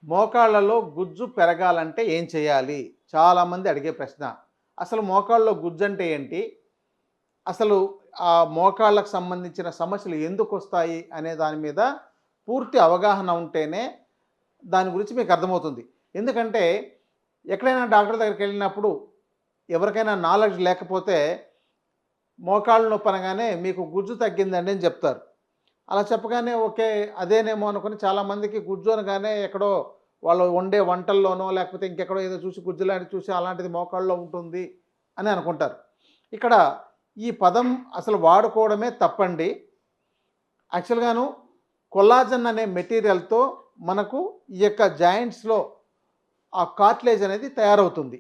మోకాళ్ళలో గుజ్జు పెరగాలంటే ఏం చేయాలి? చాలామంది అడిగే ప్రశ్న. అసలు మోకాళ్ళలో గుజ్జు అంటే ఏంటి? అసలు ఆ మోకాళ్ళకు సంబంధించిన సమస్యలు ఎందుకొస్తాయి అనే దాని మీద పూర్తి అవగాహన ఉంటేనే దాని గురించి మీకు అర్థమవుతుంది. ఎందుకంటే ఎక్కడైనా డాక్టర్ దగ్గరికెళ్ళినప్పుడు ఎవరికైనా నాలెడ్జ్ లేకపోతే మోకాళ్ళు నొప్పి అనగానే మీకు గుజ్జు తగ్గిందండి అని చెప్తారు. అలా చెప్పగానే ఓకే. అదేనేమో అనుకుని చాలామందికి గుజ్జు అనగానే ఎక్కడో వాళ్ళు వండే వంటల్లోనో లేకపోతే ఇంకెక్కడో ఏదో చూసి గుజ్జు లాంటిది చూసి అలాంటిది మోకాళ్ళలో ఉంటుంది అని అనుకుంటారు. ఇక్కడ ఈ పదం అసలు వాడుకోవడమే తప్పండి. యాక్చువల్‌గాను కొల్లాజన్ అనే మెటీరియల్‌తో మనకు ఈ యొక్క జాయింట్స్‌లో ఆ కార్టిలేజ్ అనేది తయారవుతుంది.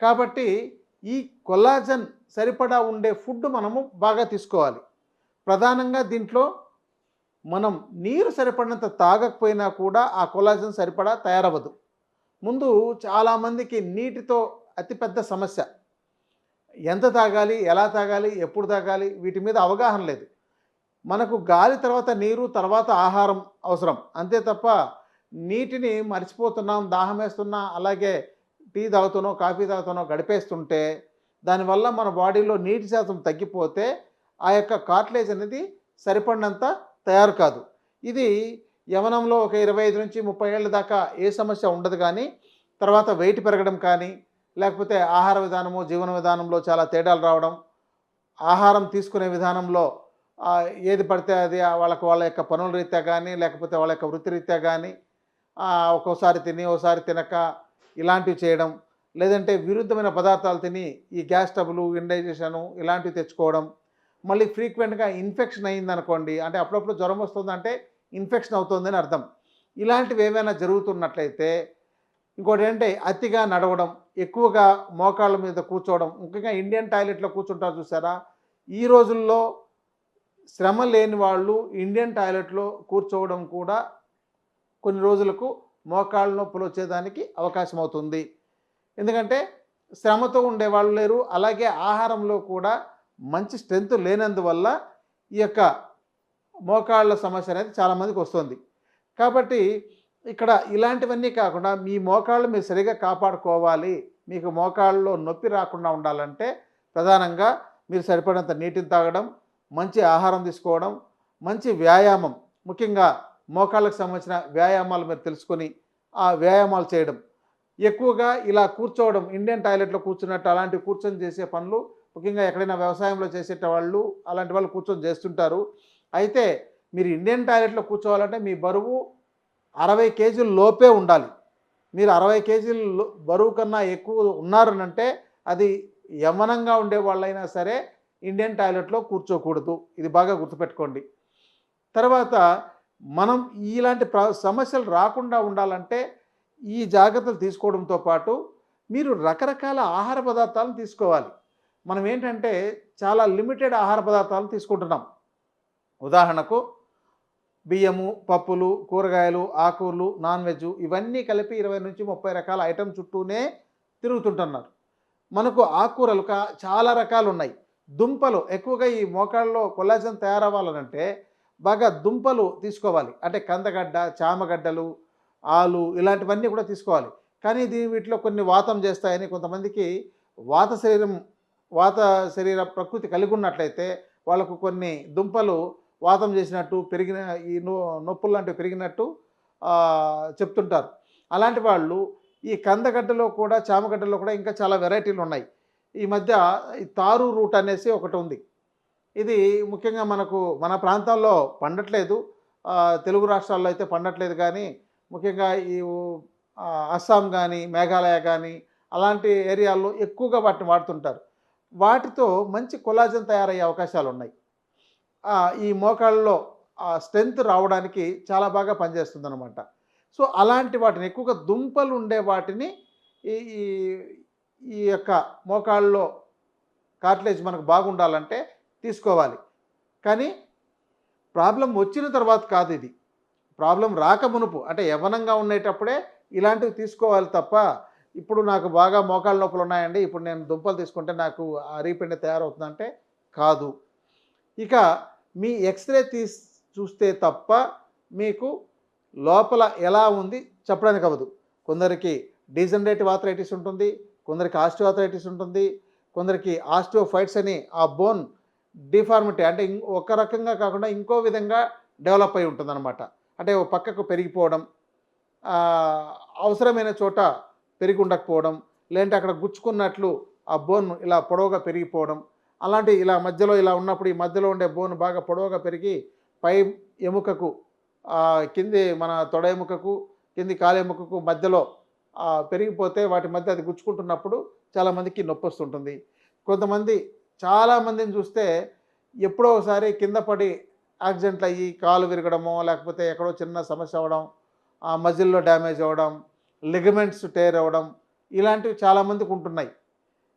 కాబట్టి ఈ కొల్లాజన్ సరిపడా ఉండే ఫుడ్ మనము బాగా తీసుకోవాలి. ప్రధానంగా దీంట్లో మనం నీరు సరిపడినంత తాగకపోయినా కూడా ఆ కొల్లాజన్ సరిపడా తయారవ్వదు. ముందు చాలామందికి నీటితో అతిపెద్ద సమస్య. ఎంత తాగాలి? ఎలా తాగాలి? ఎప్పుడు తాగాలి? వీటి మీద అవగాహన లేదు. మనకు గాలి తర్వాత నీరు, తర్వాత ఆహారం అవసరం. అంతే తప్ప నీటిని మర్చిపోతున్నాం, దాహమేస్తున్నా అలాగే టీ తాగుతానో, కాఫీ తాగుతానో గడిపేస్తుంటే దానివల్ల మన బాడీలో నీటి శాతం తగ్గిపోతే ఆ యొక్క కార్టిలేజ్ అనేది సరిపడినంత తయారు కాదు. ఇది యవ్వనంలో ఒక 25-30 ఏళ్ల దాకా ఏ సమస్య ఉండదు కానీ తర్వాత వెయిట్ పెరగడం కానీ లేకపోతే ఆహార విధానము, జీవన విధానంలో చాలా తేడాలు రావడం, ఆహారం తీసుకునే విధానంలో ఏది పడితే అది వాళ్ళ యొక్క పనుల రీత్యా కానీ లేకపోతే వాళ్ళ యొక్క వృత్తిరీత్యా కానీ ఒక్కోసారి తిని ఓసారి తినక ఇలాంటివి చేయడం, లేదంటే విరుద్ధమైన పదార్థాలు తిని ఈ గ్యాస్ ట్రబులు, ఇండైజెషను ఇలాంటివి తెచ్చుకోవడం, మళ్ళీ ఫ్రీక్వెంట్‌గా ఇన్ఫెక్షన్ అయిందనుకోండి, అంటే అప్పుడప్పుడు జ్వరం వస్తుందంటే ఇన్ఫెక్షన్ అవుతుందని అర్థం. ఇలాంటివి ఏమైనా జరుగుతున్నట్లయితే ఇంకోటేంటే అతిగా నడవడం, ఎక్కువగా మోకాళ్ళ మీద కూర్చోవడం, ముఖ్యంగా ఇండియన్ టాయిలెట్‌లో కూర్చుంటారు చూసారా? ఈ రోజుల్లో శ్రమ లేని వాళ్ళు ఇండియన్ టాయిలెట్‌లో కూర్చోవడం కూడా కొన్ని రోజులకు మోకాళ్ళ నొప్పులు వచ్చేదానికి అవకాశం అవుతుంది. ఎందుకంటే శ్రమతో ఉండేవాళ్ళు లేరు. అలాగే ఆహారంలో కూడా మంచి స్ట్రెంత్ లేనందువల్ల ఈ యొక్క మోకాళ్ళ సమస్య అనేది చాలామందికి వస్తుంది. కాబట్టి ఇక్కడ ఇలాంటివన్నీ కాకుండా మీ మోకాళ్ళు మీరు సరిగ్గా కాపాడుకోవాలి. మీకు మోకాళ్ళలో నొప్పి రాకుండా ఉండాలంటే ప్రధానంగా మీరు సరిపడినంత నీటిని తాగడం, మంచి ఆహారం తీసుకోవడం, మంచి వ్యాయామం, ముఖ్యంగా మోకాళ్ళకు సంబంధించిన వ్యాయామాలు మీరు తెలుసుకొని ఆ వ్యాయామాలు చేయడం. ఎక్కువగా ఇలా కూర్చోవడం, ఇండియన్ టాయిలెట్‌లో కూర్చున్నట్టు అలాంటివి కూర్చొని చేసే పనులు ముఖ్యంగా ఎక్కడైనా వ్యవసాయంలో చేసేటవాళ్ళు అలాంటి వాళ్ళు కూర్చొని చేస్తుంటారు. అయితే మీరు ఇండియన్ టాయిలెట్‌లో కూర్చోవాలంటే మీ బరువు 60 కేజీల లోపే ఉండాలి. మీరు 60 కేజీలు బరువు కన్నా ఎక్కువ ఉన్నారనంటే అది యవ్వనంగా ఉండేవాళ్ళైనా సరే ఇండియన్ టాయిలెట్‌లో కూర్చోకూడదు. ఇది బాగా గుర్తుపెట్టుకోండి. తర్వాత మనం ఇలాంటి సమస్యలు రాకుండా ఉండాలంటే ఈ జాగ్రత్తలు తీసుకోవడంతో పాటు మీరు రకరకాల ఆహార పదార్థాలను తీసుకోవాలి. మనం ఏంటంటే చాలా లిమిటెడ్ ఆహార పదార్థాలను తీసుకుంటున్నాం. ఉదాహరణకు బియ్యము, పప్పులు, కూరగాయలు, ఆకుకూరలు, నాన్ వెజ్ ఇవన్నీ కలిపి 20-30 రకాల ఐటెం చుట్టూనే తిరుగుతుంటున్నారు. మనకు ఆకుకూరలు చాలా రకాలు ఉన్నాయి. దుంపలు ఎక్కువగా ఈ మోకాళ్ళలో కొల్లాజన్ తయారవ్వాలనంటే బాగా దుంపలు తీసుకోవాలి. అంటే కందగడ్డ, చామగడ్డలు, ఆలు ఇలాంటివన్నీ కూడా తీసుకోవాలి. కానీ వీటిలో కొన్ని వాతం చేస్తాయని కొంతమందికి వాత శరీరం వాత శరీర ప్రకృతి కలిగి ఉన్నట్లయితే వాళ్ళకు కొన్ని దుంపలు వాతం చేసినట్టు పెరిగిన ఈ నొప్పులు లాంటివి పెరిగినట్టు చెప్తుంటారు. అలాంటి వాళ్ళు ఈ కందగడ్డలో కూడా చామగడ్డలో కూడా ఇంకా చాలా వెరైటీలు ఉన్నాయి. ఈ మధ్య ఈ తారు రూట్ అనేసి ఒకటి ఉంది. ఇది ముఖ్యంగా మన ప్రాంతాల్లో పండట్లేదు. తెలుగు రాష్ట్రాల్లో అయితే పండట్లేదు కానీ ముఖ్యంగా ఈ అస్సాం కానీ మేఘాలయ కానీ అలాంటి ఏరియాల్లో ఎక్కువగా వాటిని వాడుతుంటారు. వాటితో మంచి కొల్లాజన్ తయారయ్యే అవకాశాలు ఉన్నాయి. ఈ మోకాళ్ళలో స్ట్రెంత్ రావడానికి చాలా బాగా పనిచేస్తుందన్నమాట. సో అలాంటి వాటిని ఎక్కువగా దుంపలు ఉండే వాటిని ఈ ఈ ఈ యొక్క మోకాళ్ళలో కార్టిలేజ్ మనకు బాగుండాలంటే తీసుకోవాలి. కానీ ప్రాబ్లం వచ్చిన తర్వాత కాదు ఇది. ప్రాబ్లం రాకమునుపు అంటే యవ్వనంగా ఉండేటప్పుడే ఇలాంటివి తీసుకోవాలి తప్ప ఇప్పుడు నాకు బాగా మోకాళ్ళ నొప్పులు ఉన్నాయండి, ఇప్పుడు నేను దుంపలు తీసుకుంటే నాకు అరిగిపిండి తయారవుతుందంటే కాదు. ఇక మీ ఎక్స్‌రే చూస్తే తప్ప మీకు లోపల ఎలా ఉంది చెప్పడానికి అవ్వదు. కొందరికి డీజనరేటివ్ ఆర్థరైటిస్ ఉంటుంది, కొందరికి ఆస్టియోఆర్థరైటిస్ ఉంటుంది, కొందరికి ఆస్టియోఫైట్స్ అని ఆ బోన్ డిఫార్మిటీ అంటే ఒక రకంగా కాకుండా ఇంకో విధంగా డెవలప్ అయి ఉంటుందన్నమాట. అంటే ఓ పక్కకు పెరిగిపోవడం, అవసరమైన చోట పెరిగి ఉండకపోవడం, లేదంటే అక్కడ గుచ్చుకున్నట్లు ఆ బోన్ ఇలా పొడవుగా పెరిగిపోవడం, అలాంటి ఇలా మధ్యలో ఇలా ఉన్నప్పుడు ఈ మధ్యలో ఉండే బోన్ బాగా పొడవుగా పెరిగి పై ఎముకకు కింది మన తొడ ఎముకకు కింది కాలు ఎముకకు మధ్యలో పెరిగిపోతే వాటి మధ్య అది గుచ్చుకుంటున్నప్పుడు చాలామందికి నొప్పి వస్తుంటుంది. కొంతమంది చాలామందిని చూస్తే ఎప్పుడో ఒకసారి కింద పడి యాక్సిడెంట్లు అయ్యి కాలు విరగడమో లేకపోతే ఎక్కడో చిన్న సమస్య అవ్వడం, మజిల్లో డ్యామేజ్ అవ్వడం, లిగమెంట్స్ టేర్ అవ్వడం ఇలాంటివి చాలామందికి ఉంటున్నాయి.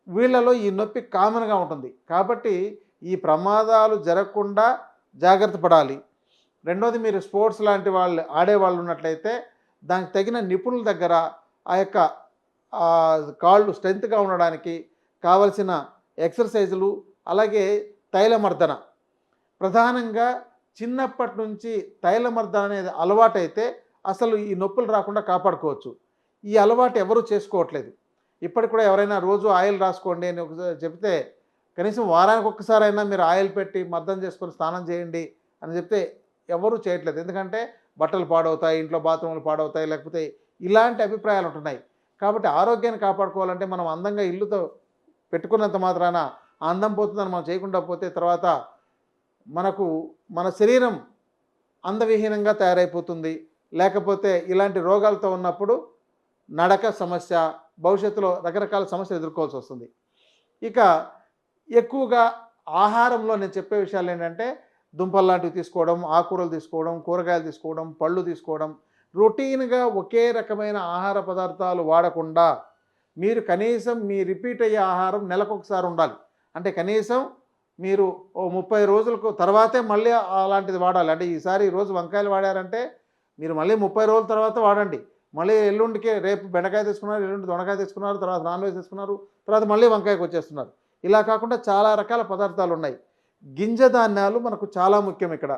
వీళ్ళలో ఈ నొప్పి కామన్గా ఉంటుంది. కాబట్టి ఈ ప్రమాదాలు జరగకుండా జాగ్రత్త పడాలి. రెండోది, మీరు స్పోర్ట్స్ లాంటి వాళ్ళు ఆడేవాళ్ళు ఉన్నట్లయితే దానికి తగిన నిపుణుల దగ్గర ఆ యొక్క కాళ్ళు స్ట్రెంత్గా ఉండడానికి కావలసిన ఎక్సర్సైజులు, అలాగే తైలమర్దన, ప్రధానంగా చిన్నప్పటి నుంచి తైలమర్దన అనేది అలవాటైతే అసలు ఈ నొప్పులు రాకుండా కాపాడుకోవచ్చు. ఈ అలవాటు ఎవరూ చేసుకోవట్లేదు. ఇప్పటికి కూడా ఎవరైనా రోజు ఆయిల్ రాసుకోండి అని చెప్తే కనీసం వారానికి ఒక్కసారైనా మీరు ఆయిల్ పెట్టి మర్దన చేసుకొని స్నానం చేయండి అని చెప్తే ఎవరూ చేయట్లేదు. ఎందుకంటే బట్టలు పాడవుతాయి, ఇంట్లో బాత్రూములు పాడవుతాయి, లేకపోతే ఇలాంటి అభిప్రాయాలు ఉంటున్నాయి. కాబట్టి ఆరోగ్యాన్ని కాపాడుకోవాలంటే మనం అందంగా ఇల్లుతో పెట్టుకున్నంత మాత్రాన అందం పోతుందని మనం చేయకుండా పోతే తర్వాత మన శరీరం అందవిహీనంగా తయారైపోతుంది. లేకపోతే ఇలాంటి రోగాలతో ఉన్నప్పుడు నడక సమస్య, భవిష్యత్తులో రకరకాల సమస్యలు ఎదుర్కోవాల్సి వస్తుంది. ఇక ఎక్కువగా ఆహారంలో నేను చెప్పే విషయాలు ఏంటంటే దుంపలు లాంటివి తీసుకోవడం, ఆకుకూరలు తీసుకోవడం, కూరగాయలు తీసుకోవడం, పళ్ళు తీసుకోవడం, రొటీన్గా ఒకే రకమైన ఆహార పదార్థాలు వాడకుండా మీరు కనీసం మీ రిపీట్ అయ్యే ఆహారం నెలకొకసారి ఉండాలి. అంటే కనీసం మీరు ఓ 30 రోజులకు తర్వాతే మళ్ళీ అలాంటిది వాడాలి. అంటే ఈసారి ఈరోజు వంకాయలు వాడారంటే మీరు మళ్ళీ 30 రోజుల తర్వాత వాడండి. మళ్ళీ ఎల్లుండికే రేపు బెండకాయ తీసుకున్నారు, ఎల్లుండి దొండకాయ తీసుకున్నారు, తర్వాత నాన్ వెజ్ తీసుకున్నారు, తర్వాత మళ్ళీ వంకాయకు వచ్చేస్తున్నారు. ఇలా కాకుండా చాలా రకాల పదార్థాలు ఉన్నాయి. గింజ ధాన్యాలు మనకు చాలా ముఖ్యం. ఇక్కడ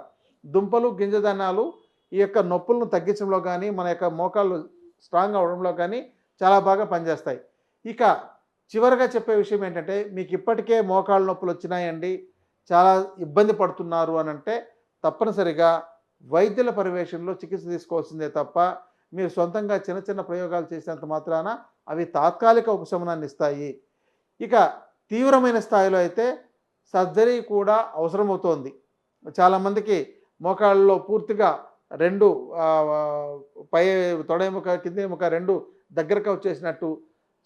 దుంపలు, గింజ ధాన్యాలు ఈ యొక్క నొప్పులను తగ్గించడంలో కానీ మన యొక్క మోకాళ్ళు స్ట్రాంగ్ అవడంలో కానీ చాలా బాగా పనిచేస్తాయి. ఇక చివరిగా చెప్పే విషయం ఏంటంటే మీకు ఇప్పటికే మోకాళ్ళ నొప్పులు వచ్చినాయండి, చాలా ఇబ్బంది పడుతున్నారు అని అంటే తప్పనిసరిగా వైద్యుల పర్యవేక్షణలో చికిత్స తీసుకోవాల్సిందే తప్ప మీరు సొంతంగా చిన్న చిన్న ప్రయోగాలు చేసినంత మాత్రాన అవి తాత్కాలిక ఉపశమనాన్ని ఇస్తాయి. ఇక తీవ్రమైన స్థాయిలో అయితే సర్జరీ కూడా అవసరమవుతోంది. చాలామందికి మోకాళ్ళలో పూర్తిగా రెండు పై తొడ ఎముక, కింది ఎముక రెండు దగ్గరగా వచ్చేసినట్టు,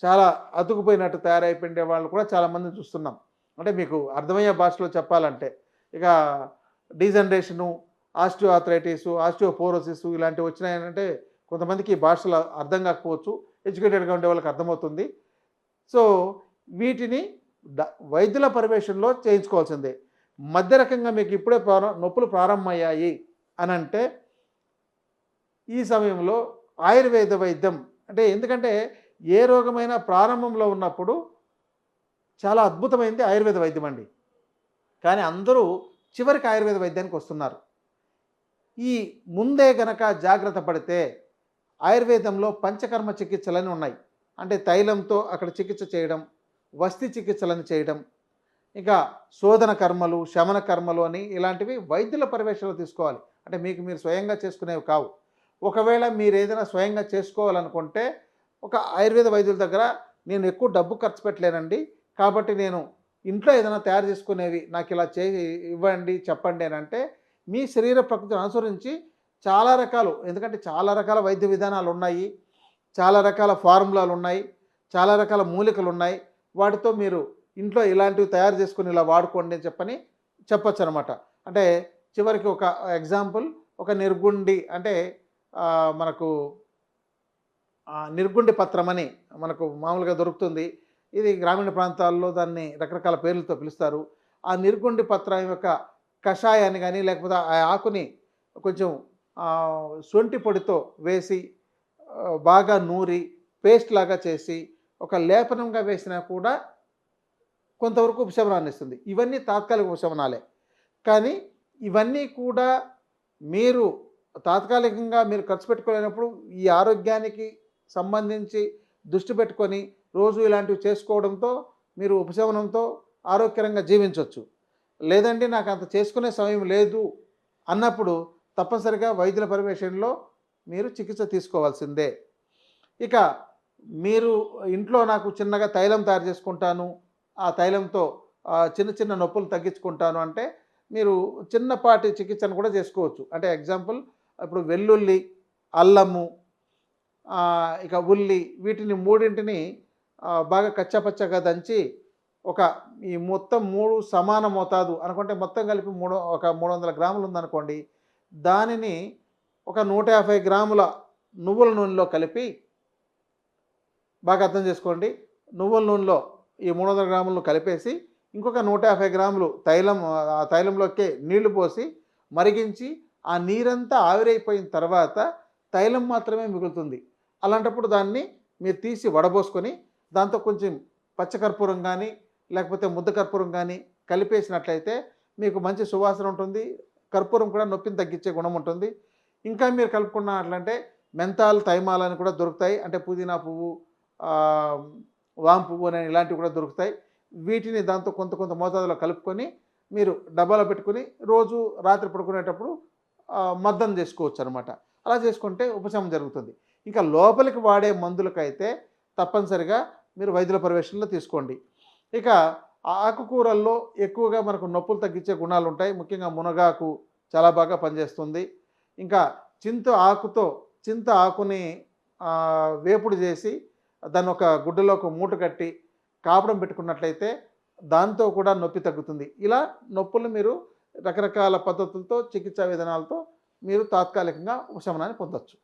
చాలా అతుకుపోయినట్టు తయారైపోయిండే వాళ్ళు కూడా చాలామందిని చూస్తున్నాం. అంటే మీకు అర్థమయ్యే భాషలో చెప్పాలంటే ఇక డీజనరేషను, ఆస్టియోఆర్థరైటిస్, ఆస్టియోపోరోసిస్ ఇలాంటివి వచ్చినాయంటే కొంతమందికి ఈ భాషలు అర్థం కాకపోవచ్చు, ఎడ్యుకేటెడ్గా ఉండే వాళ్ళకి అర్థమవుతుంది. సో వీటిని వైద్యుల పర్యవేక్షణలో చేయించుకోవాల్సిందే. మధ్య రకంగా మీకు ఇప్పుడే నొప్పులు ప్రారంభమయ్యాయి అని అంటే ఈ సమయంలో ఆయుర్వేద వైద్యం అంటే ఎందుకంటే ఏ రోగమైనా ప్రారంభంలో ఉన్నప్పుడు చాలా అద్భుతమైనది ఆయుర్వేద వైద్యం అండి. కానీ అందరూ చివరికి ఆయుర్వేద వైద్యానికి వస్తున్నారు. ఈ ముందే గనక జాగ్రత్త పడితే ఆయుర్వేదంలో పంచకర్మ చికిత్సలని ఉన్నాయి. అంటే తైలంతో అక్కడ చికిత్స చేయడం, వస్తి చికిత్సలను చేయడం, ఇంకా శోధన కర్మలు, శమన కర్మలు అని ఇలాంటివి వైద్యుల పర్యవేక్షణలో తీసుకోవాలి. అంటే మీకు మీరు స్వయంగా చేసుకునేవి కావు. ఒకవేళ మీరు ఏదైనా స్వయంగా చేసుకోవాలనుకుంటే ఒక ఆయుర్వేద వైద్యుల దగ్గర నేను ఎక్కువ డబ్బు ఖర్చు పెట్టలేనండి, కాబట్టి నేను ఇంట్లో ఏదైనా తయారు చేసుకునేవి నాకు ఇలా ఇవ్వండి చెప్పండి అని అంటే మీ శరీర ప్రకృతిని అనుసరించి చాలా రకాలు, ఎందుకంటే చాలా రకాల వైద్య విధానాలు ఉన్నాయి, చాలా రకాల ఫార్ములాలు ఉన్నాయి, చాలా రకాల మూలికలు ఉన్నాయి. వాటితో మీరు ఇంట్లో ఇలాంటివి తయారు చేసుకుని ఇలా వాడుకోండి అని చెప్పచ్చు అనమాట. అంటే చివరికి ఒక ఎగ్జాంపుల్, ఒక నిర్గుండి అంటే మనకు నిర్గుండి పత్రం అని మనకు మామూలుగా దొరుకుతుంది. ఇది గ్రామీణ ప్రాంతాల్లో దాన్ని రకరకాల పేర్లతో పిలుస్తారు. ఆ నిర్గుండి పత్రం యొక్క కషాయాన్ని కానీ లేకపోతే ఆ ఆకుని కొంచెం సొంటి పొడితో వేసి బాగా నూరి పేస్ట్ లాగా చేసి ఒక లేపనంగా వేసినా కూడా కొంతవరకు ఉపశమనాన్ని ఇస్తుంది. ఇవన్నీ తాత్కాలిక ఉపశమనాలే. కానీ ఇవన్నీ కూడా మీరు తాత్కాలికంగా మీరు ఖర్చు పెట్టుకోలేనప్పుడు ఈ ఆరోగ్యానికి సంబంధించి దృష్టి పెట్టుకొని రోజు ఇలాంటివి చేసుకోవడంతో మీరు ఉపశమనంతో ఆరోగ్యకరంగా జీవించవచ్చు. లేదంటే నాకు అంత చేసుకునే సమయం లేదు అన్నప్పుడు తప్పనిసరిగా వైద్యుల పర్యవేక్షణలో మీరు చికిత్స తీసుకోవాల్సిందే. ఇక మీరు ఇంట్లో నాకు చిన్నగా తైలం తయారు చేసుకుంటాను, ఆ తైలంతో చిన్న చిన్న నొప్పులు తగ్గించుకుంటాను అంటే మీరు చిన్నపాటి చికిత్సను కూడా చేసుకోవచ్చు. అంటే ఎగ్జాంపుల్ ఇప్పుడు వెల్లుల్లి, అల్లము, ఇక ఉల్లి వీటిని మూడింటిని బాగా కచ్చాపచ్చాగా దంచి ఒక ఈ మొత్తం 3 సమాన మోతాదు అనుకుంటే మొత్తం కలిపి ఒక 300 గ్రాములు ఉందనుకోండి. దానిని ఒక 150 గ్రాముల నువ్వుల నూనెలో కలిపి బాగా అర్థం చేసుకోండి. నువ్వుల నూనెలో ఈ 300 గ్రాములను కలిపేసి ఇంకొక 150 గ్రాములు తైలం, ఆ తైలంలోకే నీళ్లు పోసి మరిగించి ఆ నీరంతా ఆవిరైపోయిన తర్వాత తైలం మాత్రమే మిగులుతుంది. అలాంటప్పుడు దాన్ని మీరు తీసి వడబోసుకొని దాంతో కొంచెం పచ్చకర్పూరం కానీ లేకపోతే ముద్ద కర్పూరం కానీ కలిపేసినట్లయితే మీకు మంచి సువాసన ఉంటుంది. కర్పూరం కూడా నొప్పిని తగ్గించే గుణం ఉంటుంది. ఇంకా మీరు కలుపుకున్నట్లంటే మెంతాల్, తైమాలని కూడా దొరుకుతాయి. అంటే పుదీనా పువ్వు, వామ పువ్వు అని ఇలాంటివి కూడా దొరుకుతాయి. వీటిని దాంతో కొంత కొంత మోతాదులో కలుపుకొని మీరు డబ్బాలో పెట్టుకుని రోజు రాత్రి పడుకునేటప్పుడు మద్దం చేసుకోవచ్చు అనమాట. అలా చేసుకుంటే ఉపశమనం జరుగుతుంది. ఇంకా లోపలికి వాడే మందులకైతే తప్పనిసరిగా మీరు వైద్యుల పర్యవేక్షణలో తీసుకోండి. ఇక ఆకుకూరల్లో ఎక్కువగా మనకు నొప్పులు తగ్గించే గుణాలు ఉంటాయి. ముఖ్యంగా మునగాకు చాలా బాగా పనిచేస్తుంది. ఇంకా చింత ఆకుని వేపుడు చేసి దాన్ని ఒక గుడ్డలో ఒక మూట కట్టి కాపడం పెట్టుకున్నట్లయితే దాంతో కూడా నొప్పి తగ్గుతుంది. ఇలా నొప్పులు మీరు రకరకాల పద్ధతులతో, చికిత్సా విధానాలతో మీరు తాత్కాలికంగా ఉపశమనాన్ని పొందొచ్చు.